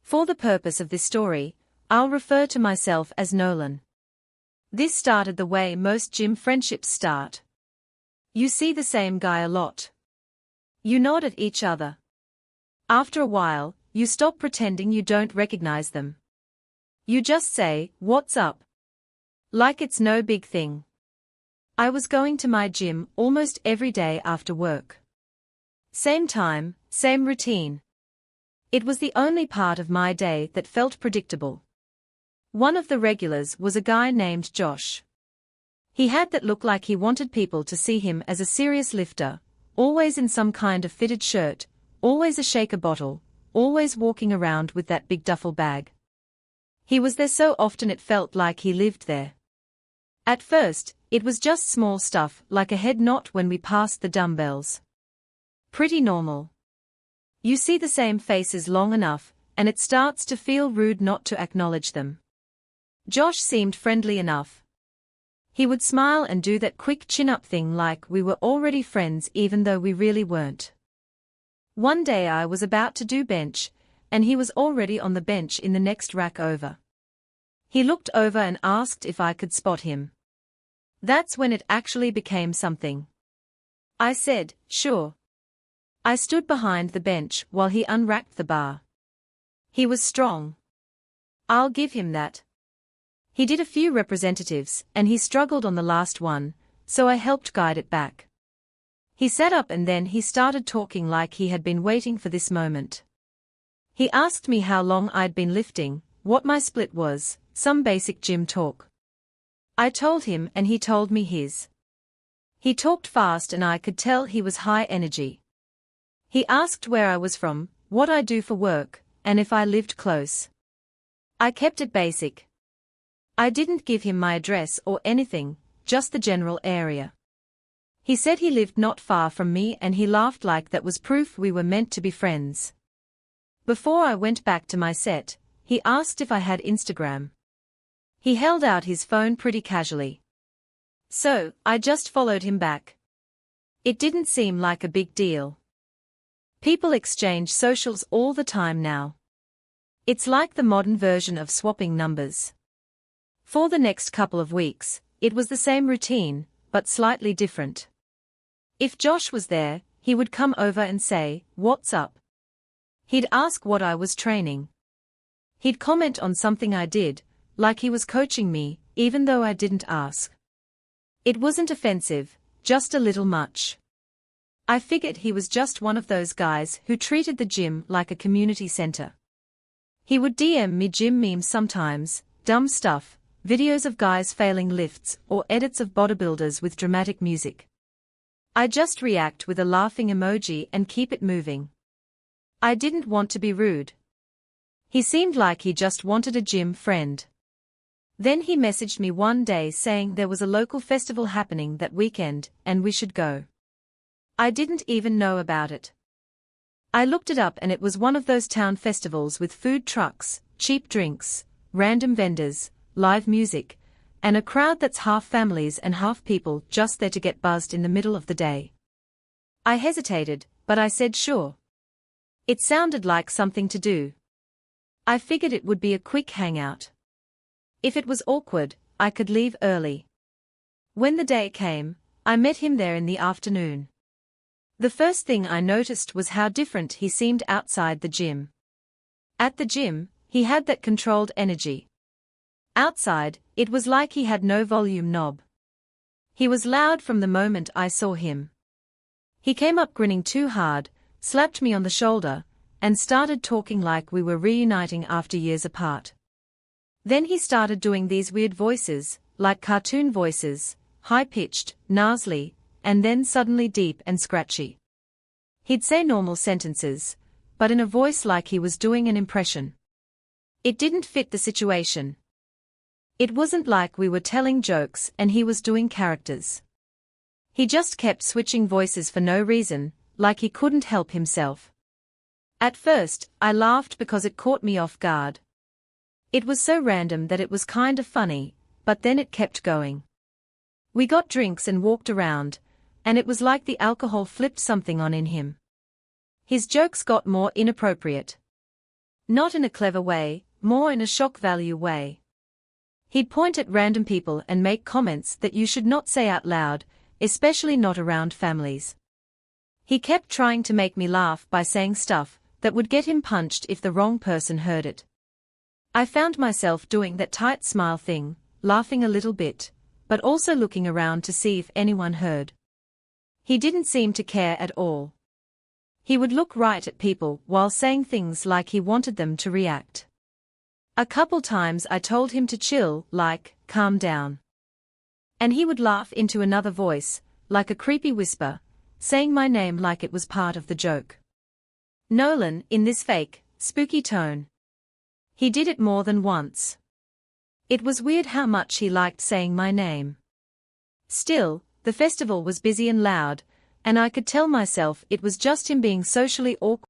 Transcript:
For the purpose of this story, I'll refer to myself as Nolan. This started the way most gym friendships start. You see the same guy a lot. You nod at each other. After a while, you stop pretending you don't recognize them. You just say, "What's up?" Like it's no big thing. I was going to my gym almost every day after work. Same time, same routine. It was the only part of my day that felt predictable. One of the regulars was a guy named Josh. He had that look like he wanted people to see him as a serious lifter, always in some kind of fitted shirt, always a shaker bottle, always walking around with that big duffel bag. He was there so often it felt like he lived there. At first, it was just small stuff like a head knot when we passed the dumbbells. Pretty normal. You see the same faces long enough, and it starts to feel rude not to acknowledge them. Josh seemed friendly enough. He would smile and do that quick chin-up thing like we were already friends even though we really weren't. One day I was about to do bench, and he was already on the bench in the next rack over. He looked over and asked if I could spot him. That's when it actually became something. I said, "Sure." I stood behind the bench while he unracked the bar. He was strong. I'll give him that. He did a few representatives, and he struggled on the last one, so I helped guide it back. He sat up and then he started talking like he had been waiting for this moment. He asked me how long I'd been lifting, what my split was, some basic gym talk. I told him and he told me his. He talked fast and I could tell he was high energy. He asked where I was from, what I do for work, and if I lived close. I kept it basic. I didn't give him my address or anything, just the general area. He said he lived not far from me and he laughed like that was proof we were meant to be friends. Before I went back to my set, he asked if I had Instagram. He held out his phone pretty casually. So, I just followed him back. It didn't seem like a big deal. People exchange socials all the time now. It's like the modern version of swapping numbers. For the next couple of weeks, it was the same routine, but slightly different. If Josh was there, he would come over and say, "What's up?" He'd ask what I was training. He'd comment on something I did, like he was coaching me, even though I didn't ask. It wasn't offensive, just a little much. I figured he was just one of those guys who treated the gym like a community center. He would DM me gym memes sometimes, dumb stuff, videos of guys failing lifts or edits of bodybuilders with dramatic music. I just react with a laughing emoji and keep it moving. I didn't want to be rude. He seemed like he just wanted a gym friend. Then he messaged me one day saying there was a local festival happening that weekend and we should go. I didn't even know about it. I looked it up and it was one of those town festivals with food trucks, cheap drinks, random vendors, live music, and a crowd that's half families and half people just there to get buzzed in the middle of the day. I hesitated, but I said sure. It sounded like something to do. I figured it would be a quick hangout. If it was awkward, I could leave early. When the day came, I met him there in the afternoon. The first thing I noticed was how different he seemed outside the gym. At the gym, he had that controlled energy. Outside, it was like he had no volume knob. He was loud from the moment I saw him. He came up grinning too hard, slapped me on the shoulder, and started talking like we were reuniting after years apart. Then he started doing these weird voices, like cartoon voices, high-pitched, nasally, and then suddenly deep and scratchy. He'd say normal sentences, but in a voice like he was doing an impression. It didn't fit the situation. It wasn't like we were telling jokes and he was doing characters. He just kept switching voices for no reason, like he couldn't help himself. At first, I laughed because it caught me off guard. It was so random that it was kind of funny, but then it kept going. We got drinks and walked around, and it was like the alcohol flipped something on in him. His jokes got more inappropriate. Not in a clever way, more in a shock value way. He'd point at random people and make comments that you should not say out loud, especially not around families. He kept trying to make me laugh by saying stuff that would get him punched if the wrong person heard it. I found myself doing that tight smile thing, laughing a little bit, but also looking around to see if anyone heard. He didn't seem to care at all. He would look right at people while saying things like he wanted them to react. A couple times I told him to chill, like, calm down. And he would laugh into another voice, like a creepy whisper, saying my name like it was part of the joke. Nolan, in this fake, spooky tone. He did it more than once. It was weird how much he liked saying my name. Still, the festival was busy and loud, and I could tell myself it was just him being socially awkward.